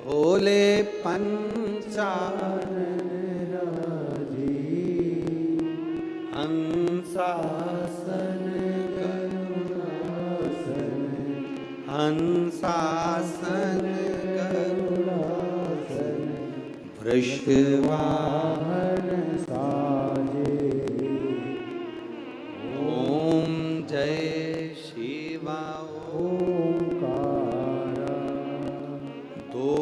भोले पंचानन हंसासन करुणासन हंसासन करुणासन वृषवाहन साजे ओम जय शिवा ओंकारा दो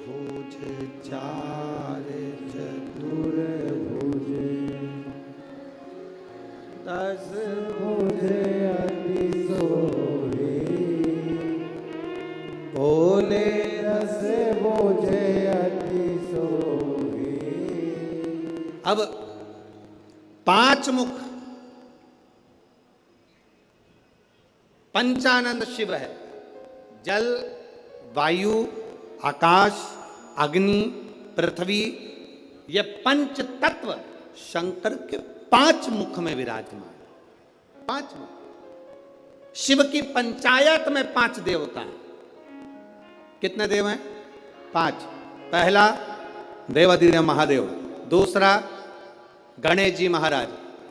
भुज चार चतुर्भुज दस भुज अति सोहे भोले दस भुज अति सोहे। अब पांच मुख पंचानंद शिव है। जल, वायु, आकाश, अग्नि, पृथ्वी, ये पंच तत्व शंकर के पांच मुख में विराजमान। पांच मुख। शिव की पंचायत में पांच देवता हैं। कितने देव हैं? पांच। पहला देवाधिदेव महादेव, दूसरा गणेश जी महाराज,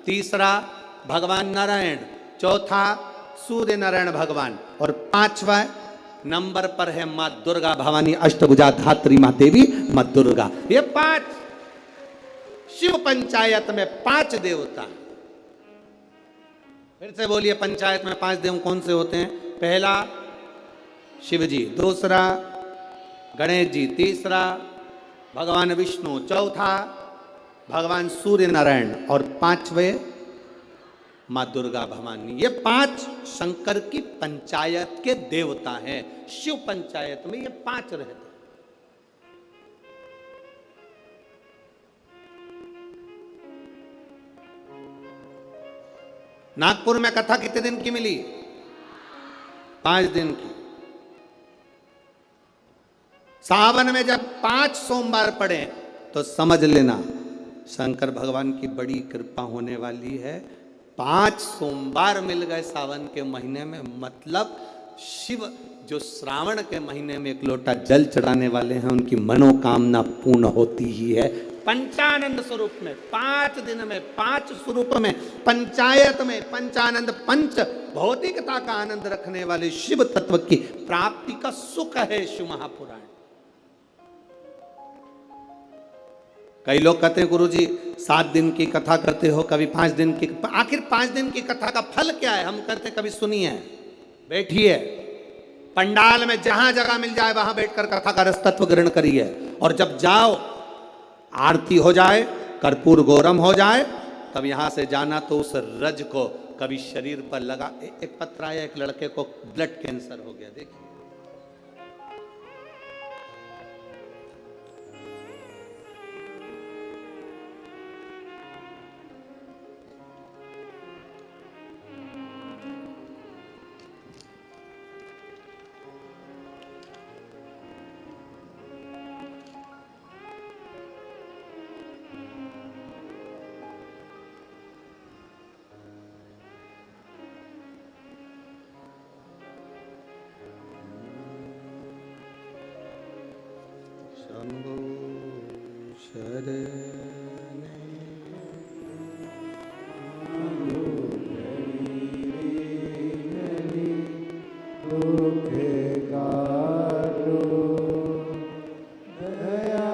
तीसरा भगवान नारायण, चौथा सूर्य नारायण भगवान और पांचवा नंबर पर है मां दुर्गा भवानी अष्टभुजा धात्री मां देवी मां दुर्गा। ये पांच शिव पंचायत में पांच देवता। फिर से बोलिए, पंचायत में पांच देव कौन से होते हैं? पहला शिव जी, दूसरा गणेश जी, तीसरा भगवान विष्णु, चौथा भगवान सूर्य नारायण और पांचवे मां दुर्गा भवानी। ये पांच शंकर की पंचायत के देवता हैं। शिव पंचायत में ये पांच रहते हैं। नागपुर में कथा कितने दिन की मिली? 5 दिन की। सावन में जब 5 सोमवार पड़े तो समझ लेना शंकर भगवान की बड़ी कृपा होने वाली है। 5 सोमवार मिल गए सावन के महीने में, मतलब शिव जो श्रावण के महीने में एक लोटा जल चढ़ाने वाले हैं उनकी मनोकामना पूर्ण होती ही है। पंचानंद स्वरूप में 5 दिन में 5 स्वरूप में पंचायत में पंचानंद पंच भौतिकता का आनंद रखने वाले शिव तत्व की प्राप्ति का सुख है शिव महापुराण। कई लोग कहते हैं गुरुजी 7 दिन की कथा करते हो, कभी 5 दिन की। आखिर 5 दिन की कथा का फल क्या है? हम कहते हैं कभी सुनिए, बैठिए पंडाल में, जहां जगह मिल जाए वहां बैठकर कथा का रस तत्व ग्रहण करिए। और जब जाओ आरती हो जाए, कर्पूर गौरम हो जाए, तब यहां से जाना तो उस रज को कभी शरीर पर लगा। एक पत्र आया, एक लड़के को ब्लड कैंसर हो गया, देखिए। शंभो शरणे दुखे काटो दया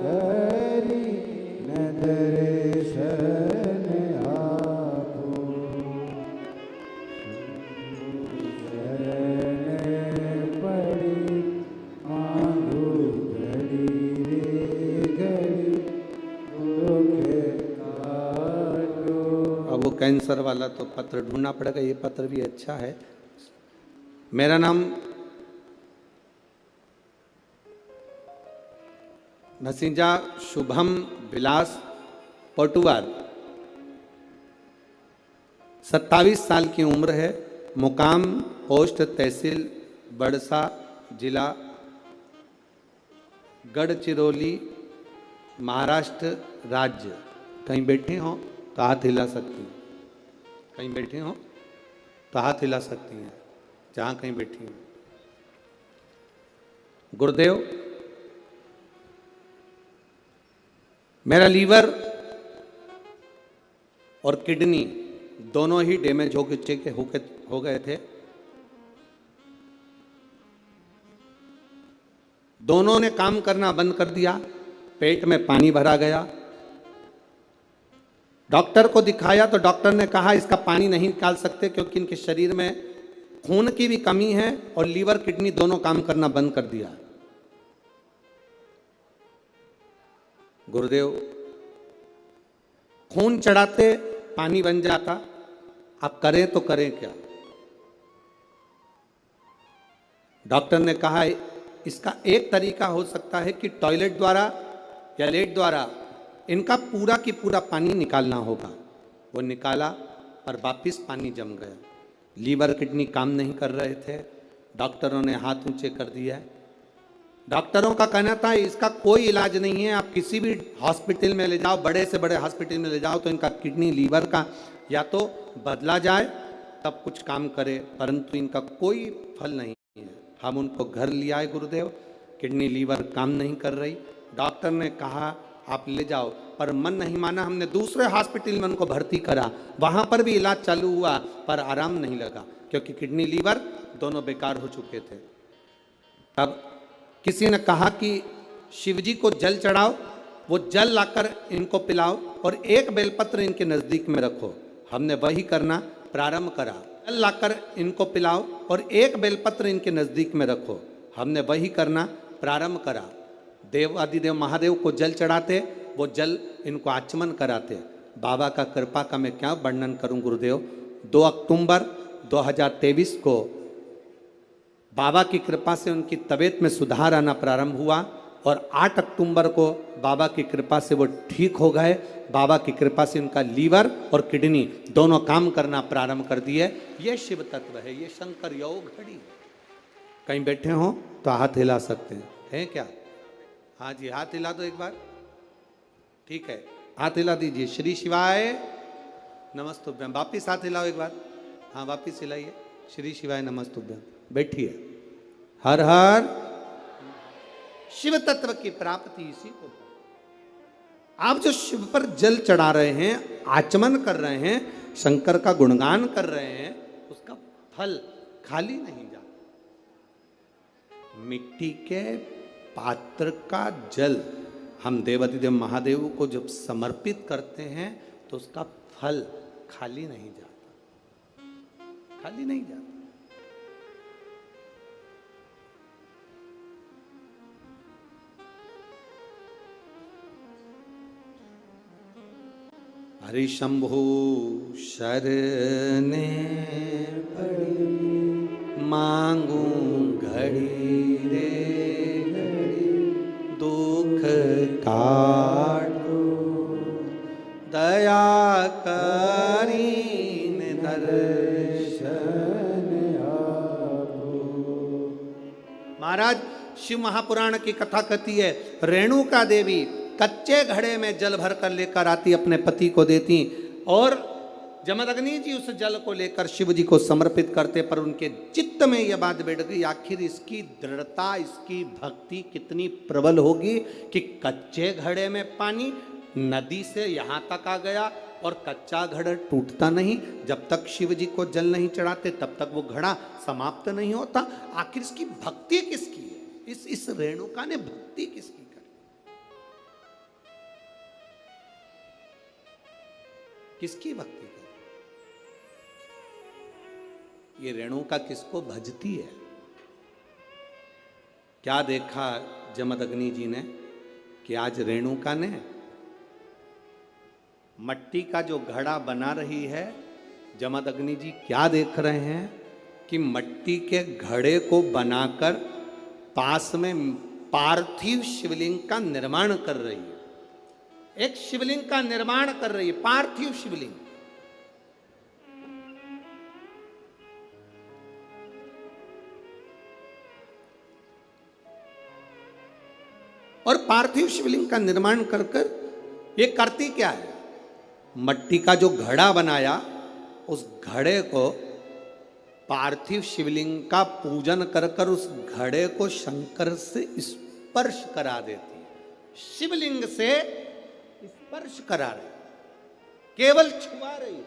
करी न दर्शन आपो शरण पड़ी मांगो कैंसर वाला तो पत्र ढूंढना पड़ेगा। ये पत्र भी अच्छा है। मेरा नाम भसीजा शुभम विलास पटुआर, 27 साल की उम्र है। मुकाम पोस्ट तहसील बड़सा, जिला गढ़चिरौली, महाराष्ट्र राज्य। कहीं बैठे हो तो हाथ हिला सकती हैं, कहीं बैठे हो तो हाथ हिला सकती हैं, जहाँ कहीं बैठी हैं। गुरुदेव मेरा लीवर और किडनी दोनों ही डैमेज हो गए थे। दोनों ने काम करना बंद कर दिया, पेट में पानी भरा गया। डॉक्टर को दिखाया तो डॉक्टर ने कहा इसका पानी नहीं निकाल सकते क्योंकि इनके शरीर में खून की भी कमी है और लीवर किडनी दोनों काम करना बंद कर दिया। गुरुदेव, खून चढ़ाते पानी बन जाता, अब करें तो करें क्या? डॉक्टर ने कहा इसका एक तरीका हो सकता है कि टॉयलेट द्वारा या लेट द्वारा इनका पूरा की पूरा पानी निकालना होगा। वो निकाला और वापिस पानी जम गया। लीवर किडनी काम नहीं कर रहे थे। डॉक्टरों ने हाथ ऊंचे कर दिया। डॉक्टरों का कहना था इसका कोई इलाज नहीं है, आप किसी भी हॉस्पिटल में ले जाओ, बड़े से बड़े हॉस्पिटल में ले जाओ तो इनका किडनी लीवर का या तो बदला जाए तब कुछ काम करे, परंतु इनका कोई फल नहीं है। हम उनको घर ले आए गुरुदेव, किडनी लीवर काम नहीं कर रही। डॉक्टर ने कहा आप ले जाओ, पर मन नहीं माना। हमने दूसरे हॉस्पिटल में उनको भर्ती करा, वहाँ पर भी इलाज चालू हुआ पर आराम नहीं लगा क्योंकि किडनी लीवर दोनों बेकार हो चुके थे। तब किसी ने कहा कि शिव जी को जल चढ़ाओ, वो जल लाकर इनको पिलाओ और एक बेलपत्र इनके नज़दीक में रखो। हमने वही करना प्रारंभ करा। जल लाकर इनको पिलाओ और एक बेलपत्र इनके नज़दीक में रखो। हमने वही करना प्रारंभ करा। देव आदिदेव महादेव को जल चढ़ाते, वो जल इनको आचमन कराते। बाबा का कृपा का मैं क्या वर्णन करूं गुरुदेव। 2 अक्टूबर 2023 को बाबा की कृपा से उनकी तबीयत में सुधार आना प्रारंभ हुआ और 8 अक्टूबर को बाबा की कृपा से वो ठीक हो गए। बाबा की कृपा से उनका लीवर और किडनी दोनों काम करना प्रारंभ कर दिए। ये शिव तत्व है, ये शंकर योग घड़ी। कहीं बैठे हो तो हाथ हिला सकते हैं क्या? हाँ जी, हाथ हिला दो एक बार। ठीक है, हाथ हिला दीजिए। श्री शिवाय नमस्तुभ्यम। वापिस हाथ हिलाओ एक बार। हाँ, वापिस हिलाइए। श्री शिवाय नमस्तुभ्यम। बैठिए। हर हर शिव तत्व की प्राप्ति इसी को। आप जो शिव पर जल चढ़ा रहे हैं, आचमन कर रहे हैं, शंकर का गुणगान कर रहे हैं, उसका फल खाली नहीं जाता। मिट्टी के पात्र का जल हम देवादिदेव महादेव को जब समर्पित करते हैं तो उसका फल खाली नहीं जाता, खाली नहीं जाता। हरि शंभु शरणे पड़ी, मांगू घड़ी रे घड़ी, दुख काटो दया करीन दर्शन आपो। महाराज, शिव महापुराण की कथा कहती है, रेणुका देवी कच्चे घड़े में जल भर कर लेकर आती, अपने पति को देती और जमदग्नि जी उस जल को लेकर शिव जी को समर्पित करते। पर उनके चित्त में यह बात बैठ गई, आखिर इसकी दृढ़ता, इसकी भक्ति कितनी प्रबल होगी कि कच्चे घड़े में पानी नदी से यहाँ तक आ गया और कच्चा घड़ा टूटता नहीं। जब तक शिव जी को जल नहीं चढ़ाते तब तक वो घड़ा समाप्त नहीं होता। आखिर इसकी भक्ति किसकी है? इस रेणुका ने भक्ति किसकी? किसकी भक्ति कर? ये रेणुका किसको भजती है? क्या देखा जमदग्नि जी ने कि आज रेणुका ने मट्टी का जो घड़ा बना रही है, जमदग्नि जी क्या देख रहे हैं कि मट्टी के घड़े को बनाकर पास में पार्थिव शिवलिंग का निर्माण कर रही है। एक शिवलिंग का निर्माण कर रही है, पार्थिव शिवलिंग। और पार्थिव शिवलिंग का निर्माण कर कर ये करती क्या है? मट्टी का जो घड़ा बनाया, उस घड़े को पार्थिव शिवलिंग का पूजन कर कर उस घड़े को शंकर से स्पर्श करा देती। शिवलिंग से स्पर्श करा रही, केवल छुआ रही।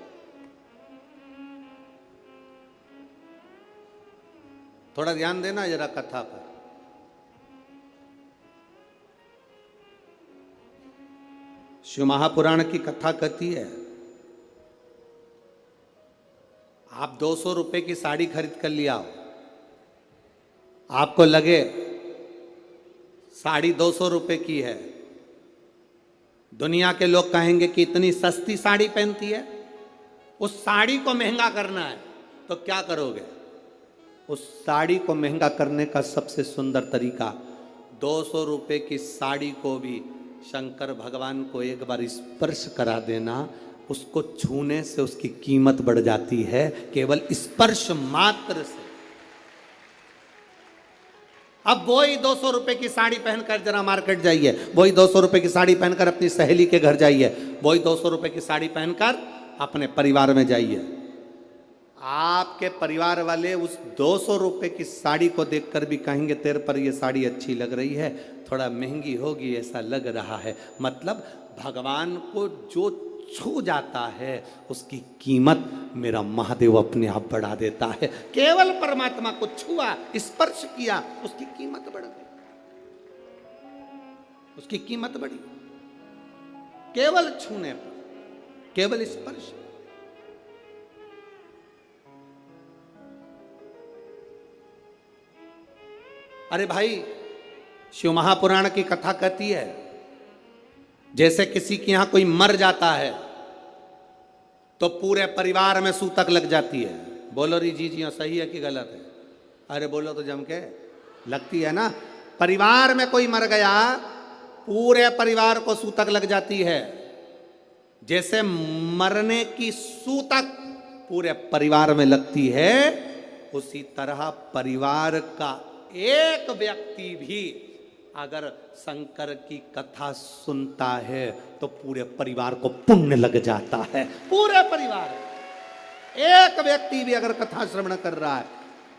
थोड़ा ध्यान देना जरा कथा पर। शिव महापुराण की कथा कहती है, आप 200 रुपए की साड़ी खरीद कर लिया हो, आपको लगे साड़ी 200 रुपए की है, दुनिया के लोग कहेंगे कि इतनी सस्ती साड़ी पहनती है, उस साड़ी को महंगा करना है तो क्या करोगे? उस साड़ी को महंगा करने का सबसे सुंदर तरीका, 200 रुपए की साड़ी को भी शंकर भगवान को एक बार स्पर्श करा देना, उसको छूने से उसकी कीमत बढ़ जाती है, केवल स्पर्श मात्र से। अब वही 200 रुपए की साड़ी पहनकर जरा मार्केट जाइए, वही 200 रुपए की साड़ी पहनकर अपनी सहेली के घर जाइए, वही 200 रुपए की साड़ी पहनकर अपने परिवार में जाइए। आपके परिवार वाले उस 200 रुपए की साड़ी को देखकर भी कहेंगे तेरे पर ये साड़ी अच्छी लग रही है, थोड़ा महंगी होगी ऐसा लग रहा है। मतलब भगवान को जो छू जाता है उसकी कीमत मेरा महादेव अपने आप बढ़ा देता है। केवल परमात्मा को छुआ, स्पर्श किया, उसकी कीमत बढ़ गई, उसकी कीमत बढ़ी। केवल छूने पर, केवल स्पर्श। अरे भाई, शिव महापुराण की कथा कहती है, जैसे किसी के यहां कोई मर जाता है तो पूरे परिवार में सूतक लग जाती है। बोलो री जी जी सही है कि गलत है? अरे बोलो तो जम के, लगती है ना। परिवार में कोई मर गया, पूरे परिवार को सूतक लग जाती है। जैसे मरने की सूतक पूरे परिवार में लगती है, उसी तरह परिवार का एक व्यक्ति भी अगर शंकर की कथा सुनता है तो पूरे परिवार को पुण्य लग जाता है। पूरे परिवार, एक व्यक्ति भी अगर कथा श्रवण कर रहा है,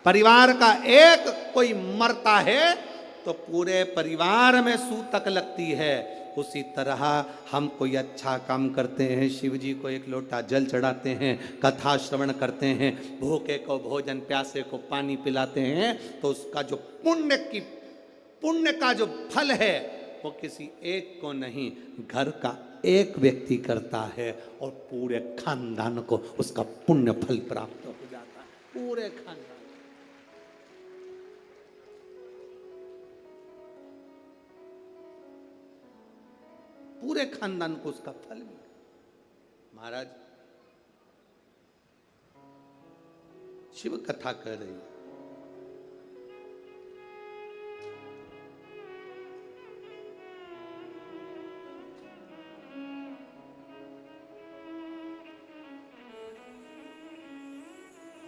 परिवार का एक कोई मरता है तो पूरे परिवार में सूतक लगती है। उसी तरह हम कोई अच्छा काम करते हैं, शिव जी को एक लोटा जल चढ़ाते हैं, कथा श्रवण करते हैं, भूखे को भोजन, प्यासे को पानी पिलाते हैं, तो उसका जो पुण्य का जो फल है वो किसी एक को नहीं, घर का एक व्यक्ति करता है और पूरे खानदान को उसका पुण्य फल प्राप्त हो जाता है। पूरे खानदान, पूरे खानदान को उसका फल मिले। महाराज शिव कथा कर रही है,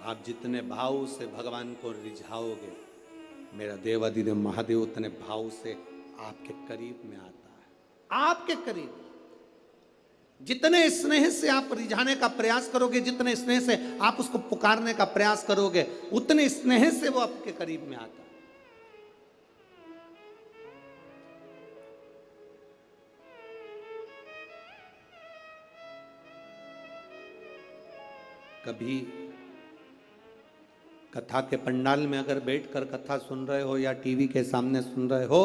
आप जितने भाव से भगवान को रिझाओगे, मेरा देवाधिदेव महादेव उतने भाव से आपके करीब में आता है। आपके करीब जितने स्नेह से आप रिझाने का प्रयास करोगे, जितने स्नेह से आप उसको पुकारने का प्रयास करोगे, उतने स्नेह से वो आपके करीब में आता है। कभी कथा के पंडाल में अगर बैठकर कथा सुन रहे हो या टीवी के सामने सुन रहे हो,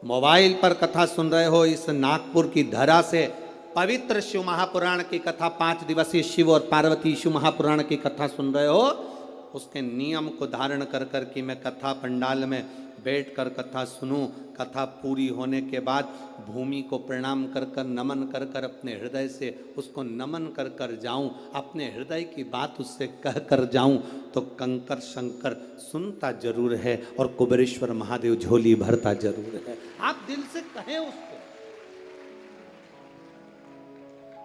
मोबाइल पर कथा सुन रहे हो, इस नागपुर की धरा से पवित्र शिव महापुराण की कथा, 5 दिवसीय शिव और पार्वती शिव महापुराण की कथा सुन रहे हो, उसके नियम को धारण कर कर कि मैं कथा पंडाल में बैठकर कथा सुनूं, कथा पूरी होने के बाद भूमि को प्रणाम कर कर, नमन कर कर, अपने हृदय से उसको नमन कर कर जाऊं, अपने हृदय की बात उससे कह कर जाऊं, तो कंकर शंकर सुनता जरूर है और कुबेरेश्वर महादेव झोली भरता जरूर है। आप दिल से कहें उसको,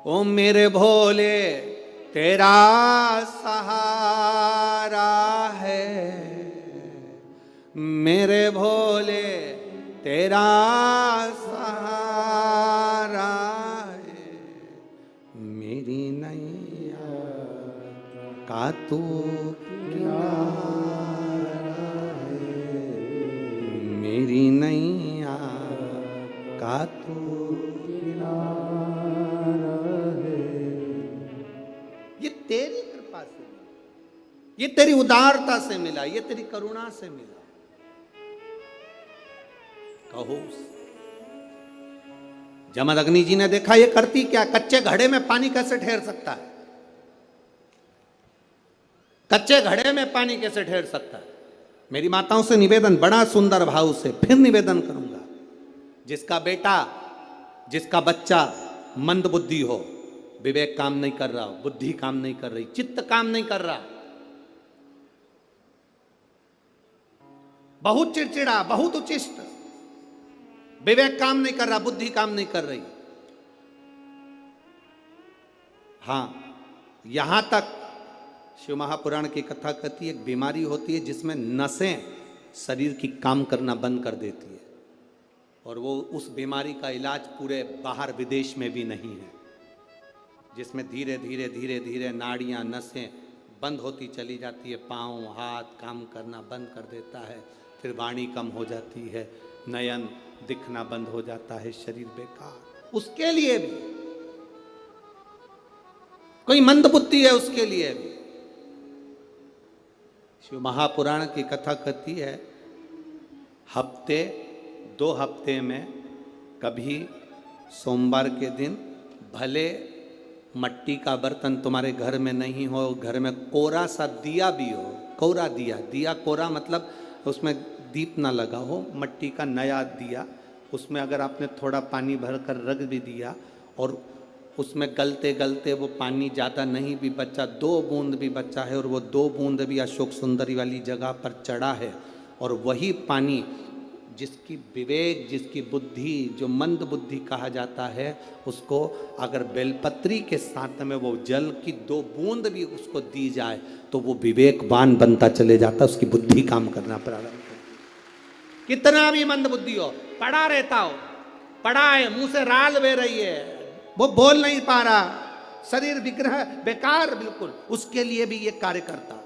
ओ मेरे भोले तेरा सहारा है, मेरे भोले तेरा सहारा है, मेरी नैया का तू किनारा है, मेरी नैया का तू किनारा ये तेरी उदारता से मिला, ये तेरी करुणा से मिला। कहो। जमदग्नि जी ने देखा ये करती क्या, कच्चे घड़े में पानी कैसे ठहर सकता है, कच्चे घड़े में पानी कैसे ठहर सकता है। मेरी माताओं से निवेदन, बड़ा सुंदर भाव से फिर निवेदन करूंगा, जिसका बेटा, जिसका बच्चा मंद बुद्धि हो, विवेक काम नहीं कर रहा हो, बुद्धि काम नहीं कर रही, चित्त काम नहीं कर रहा, बहुत चिड़चिड़ा, बहुत उचिष्ट, विवेक काम नहीं कर रहा, बुद्धि काम नहीं कर रही। हां, यहां तक शिव महापुराण की कथा कहती है, एक बीमारी होती है जिसमें नसें शरीर की काम करना बंद कर देती है, और वो उस बीमारी का इलाज पूरे बाहर विदेश में भी नहीं है, जिसमें धीरे धीरे धीरे धीरे नाड़ियां, नसें बंद होती चली जाती है, पाँव हाथ काम करना बंद कर देता है, फिर वाणी कम हो जाती है, नयन दिखना बंद हो जाता है, शरीर बेकार। उसके लिए भी कोई मंद बुद्धि है, उसके लिए भी शिव महापुराण की कथा कहती है, हफ्ते 2 हफ्ते में कभी सोमवार के दिन भले मट्टी का बर्तन तुम्हारे घर में नहीं हो, घर में कोरा सा दिया भी हो, कोरा दिया, दिया कोरा मतलब उसमें दीप ना लगा हो, मट्टी का नया दिया, उसमें अगर आपने थोड़ा पानी भरकर रख भी दिया और उसमें गलते गलते वो पानी ज़्यादा नहीं भी बचा, 2 बूंद भी बचा है, और वो 2 बूंद भी अशोक सुंदरी वाली जगह पर चढ़ा है, और वही पानी जिसकी विवेक, जिसकी बुद्धि, जो मंद बुद्धि कहा जाता है, उसको अगर बेलपत्री के साथ में वो जल की 2 बूंद भी उसको दी जाए तो वो विवेकवान बनता चले जाता, उसकी बुद्धि काम करना प्रारंभ कर। कितना भी मंद बुद्धि हो, पड़ा रहता हो, पड़ा है, मुंह से राल बह रही है, वो बोल नहीं पा रहा, शरीर विग्रह बेकार बिल्कुल, उसके लिए भी ये कार्य करता।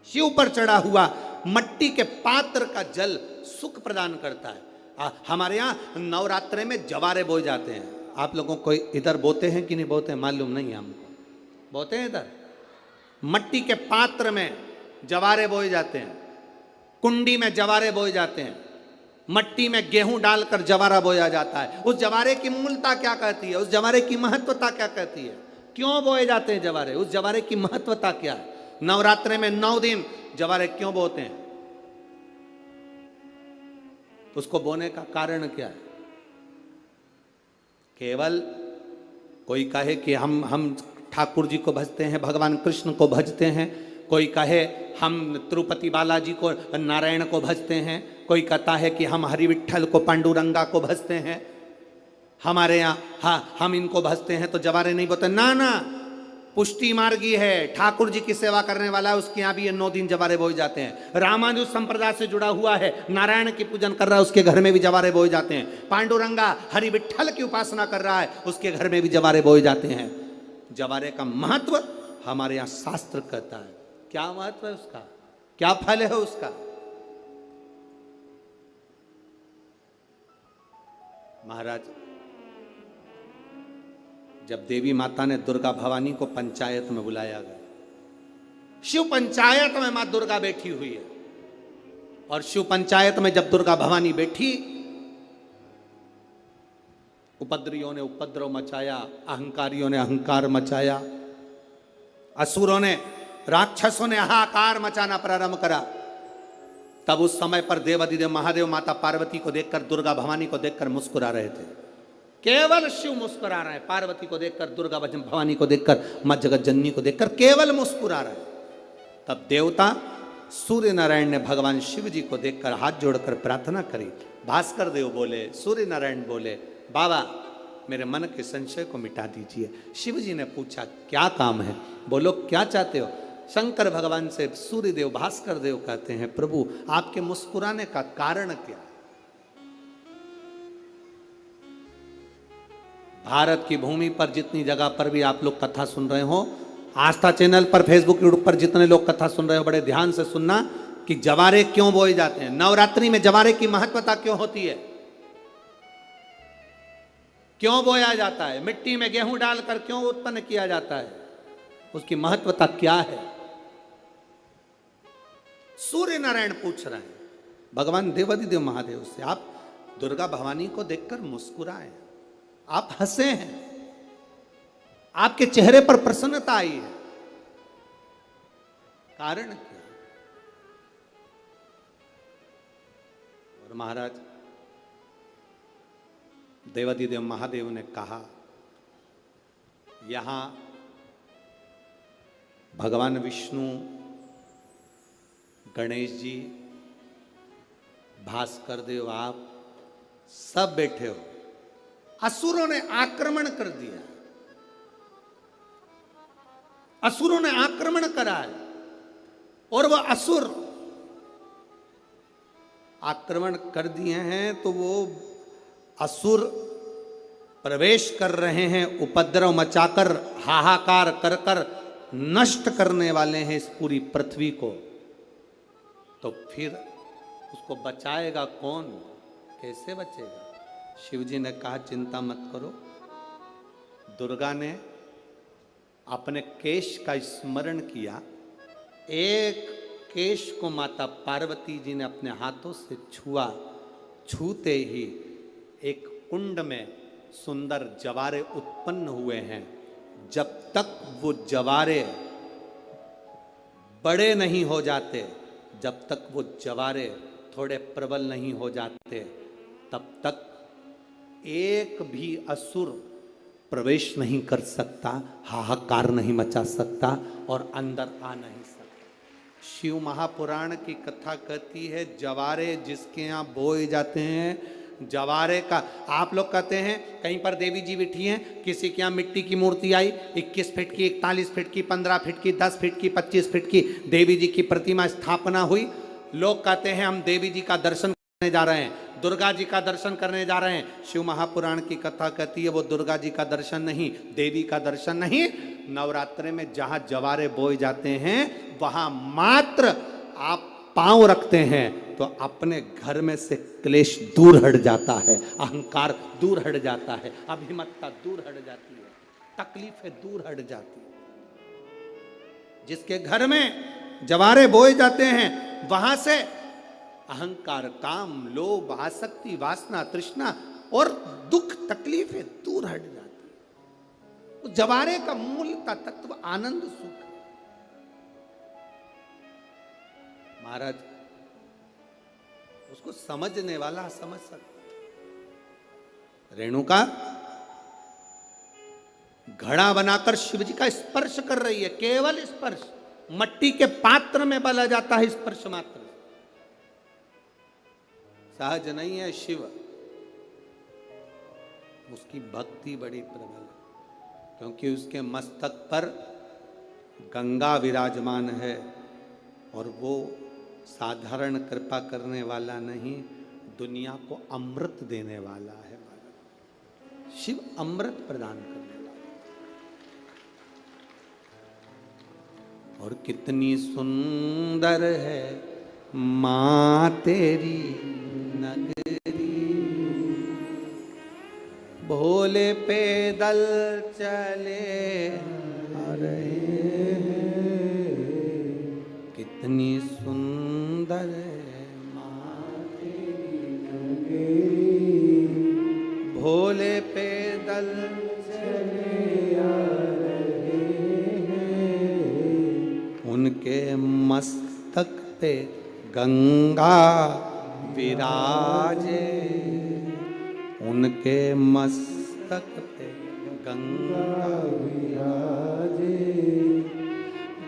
शिव पर चढ़ा हुआ मट्टी के पात्र का जल सुख प्रदान करता है। हमारे यहाँ नवरात्रे में जवारे बोए जाते हैं, आप लोगों को इधर बोते हैं कि नहीं बोते हैं मालूम नहीं, हमको बोते हैं इधर। मट्टी के पात्र में जवारे बोए जाते हैं, कुंडी में जवारे बोए जाते हैं, मट्टी में गेहूं डालकर जवारा बोया जाता है। उस जवारे की मूलता क्या कहती है, उस जवारे की महत्वता क्या कहती है, क्यों बोए जाते हैं जवारे, उस जवारे की महत्वता क्या है। नवरात्रे में 9 दिन जवारे क्यों बोते हैं, उसको बोने का कारण क्या है। केवल कोई कहे कि हम ठाकुर जी को भजते हैं, भगवान कृष्ण को भजते हैं, कोई कहे हम तिरुपति बालाजी को, नारायण को भजते हैं, कोई कहता है कि हम हरि विट्ठल को, पांडुरंगा को भजते हैं, हमारे यहाँ हाँ हम इनको भजते हैं तो जवारे नहीं बोते। ना ना, पुष्टि मार्गी है, ठाकुर जी की सेवा करने वाला है, उसके यहाँ भी ये 9 दिन जवारे बोए जाते हैं। रामानुज संप्रदाय से जुड़ा हुआ है, नारायण की पूजन कर रहा है, उसके घर में भी जवारे बोए जाते हैं। पांडुरंगा हरि विट्ठल की उपासना कर रहा है, उसके घर में भी जवारे बोए जाते हैं। जवारे का महत्व हमारे यहाँ शास्त्र कहता है। क्या महत्व है उसका, क्या फल है उसका। महाराज, जब देवी माता ने दुर्गा भवानी को पंचायत में बुलाया गया, शिव पंचायत में मां दुर्गा बैठी हुई है, और शिव पंचायत में जब दुर्गा भवानी बैठी, उपद्रवियों ने उपद्रव मचाया, अहंकारियों ने अहंकार मचाया, असुरों ने, राक्षसों ने हाहाकार मचाना प्रारंभ करा। तब उस समय पर देवाधिदेव महादेव माता पार्वती को देखकर, दुर्गा भवानी को देखकर मुस्कुरा रहे थे। केवल शिव मुस्कुरा रहे हैं, पार्वती को देखकर, दुर्गा भवानी को देखकर, मां जगत जननी को देखकर केवल मुस्कुरा रहे। तब देवता सूर्य नारायण ने भगवान शिव जी को देखकर हाथ जोड़कर प्रार्थना करी। भास्कर देव बोले, सूर्य नारायण बोले, बाबा मेरे मन के संशय को मिटा दीजिए। शिव जी ने पूछा क्या काम है, बोलो क्या चाहते हो। शंकर भगवान से सूर्य देव, भास्कर देव कहते हैं, प्रभु आपके मुस्कुराने का कारण क्या। भारत की भूमि पर जितनी जगह पर भी आप लोग कथा सुन रहे हो, आस्था चैनल पर, फेसबुक, यूट्यूब पर जितने लोग कथा सुन रहे हो, बड़े ध्यान से सुनना कि जवारे क्यों बोए जाते हैं। नवरात्रि में जवारे की महत्वता क्यों होती है, क्यों बोया जाता है, मिट्टी में गेहूं डालकर क्यों उत्पन्न किया जाता है, उसकी महत्वता क्या है? सूर्य नारायण पूछ रहे हैं भगवान देवाधिदेव महादेव से, आप दुर्गा भवानी को देखकर मुस्कुराए, आप हंसे हैं, आपके चेहरे पर प्रसन्नता आई है, कारण क्या? और महाराज देवाधिदेव महादेव ने कहा, यहां भगवान विष्णु, गणेश जी, भास्कर देव, आप सब बैठे हो। असुरों ने आक्रमण कर दिया, असुरों ने आक्रमण करा है, और वह असुर आक्रमण कर दिए हैं तो वो असुर प्रवेश कर रहे हैं, उपद्रव मचाकर, हाहाकार कर कर नष्ट करने वाले हैं इस पूरी पृथ्वी को। तो फिर उसको बचाएगा कौन? कैसे बचेगा? शिव जी ने कहा, चिंता मत करो। दुर्गा ने अपने केश का स्मरण किया, एक केश को माता पार्वती जी ने अपने हाथों से छुआ, छूते ही एक कुंड में सुंदर जवारे उत्पन्न हुए हैं। जब तक वो जवारे बड़े नहीं हो जाते, जब तक वो जवारे थोड़े प्रबल नहीं हो जाते, तब तक एक भी असुर प्रवेश नहीं कर सकता, हाहाकार नहीं मचा सकता और अंदर आ नहीं सकता। शिव महापुराण की कथा कहती है, जवारे जिसके यहाँ बोए जाते हैं, जवारे का, आप लोग कहते हैं कहीं पर देवी जी बैठी हैं, किसी के यहाँ मिट्टी की मूर्ति आई, 21 फीट की, 41 फीट की, 15 फीट की, 10 फीट की, 25 फीट की देवी जी की प्रतिमा स्थापना हुई। लोग कहते हैं हम देवी जी का दर्शन करने जा रहे हैं, दुर्गा जी का दर्शन करने जा रहे हैं। शिव महापुराण की कथा कहती है वो दुर्गा जी का दर्शन नहीं, देवी का दर्शन नहीं। नवरात्रे में जहां जवारे बोए जाते हैं वहां मात्र आप पांव रखते हैं तो अपने घर में से क्लेश दूर हट जाता है, अहंकार दूर हट जाता है, अभिमतता दूर हट जाती है, तकलीफें दूर हट जाती है। जिसके घर में जवारे बोए जाते हैं वहां से अहंकार, काम, लोभ, आसक्ति, वासना, तृष्णा और दुख, तकलीफें दूर हट जाती है। तो जवारे का मूल का तत्व आनंद, सुख। महाराज उसको समझने वाला समझ सकता। रेणुका घड़ा बनाकर शिव जी का स्पर्श कर रही है, केवल स्पर्श, मट्टी के पात्र में बला जाता है स्पर्श मात्र, सहज नहीं है। शिव, उसकी भक्ति बड़ी प्रबल है, क्योंकि उसके मस्तक पर गंगा विराजमान है और वो साधारण कृपा करने वाला नहीं, दुनिया को अमृत देने वाला है। शिव अमृत प्रदान करने वाला। और कितनी सुंदर है मां तेरी नगरी, भोले पैदल चले आ रहे हैं, कितनी सुंदर है मां तेरी नगरी, भोले पैदल चले आ रहे हैं, उनके मस्तक पे गंगा विराजे, उनके मस्तक पे गंगा विराजे,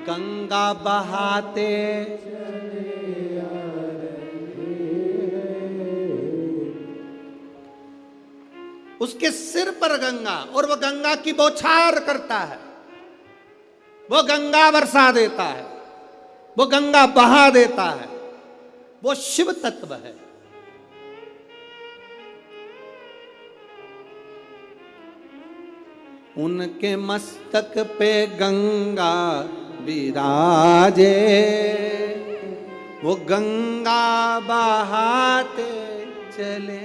गंगा बहाते चले आ रहे हैं, उसके सिर पर गंगा, और वह गंगा की बौछार करता है, वो गंगा बरसा देता है, वो गंगा बहा देता है, वो शिव तत्व है। उनके मस्तक पे गंगा विराजे, वो गंगा बहाते चले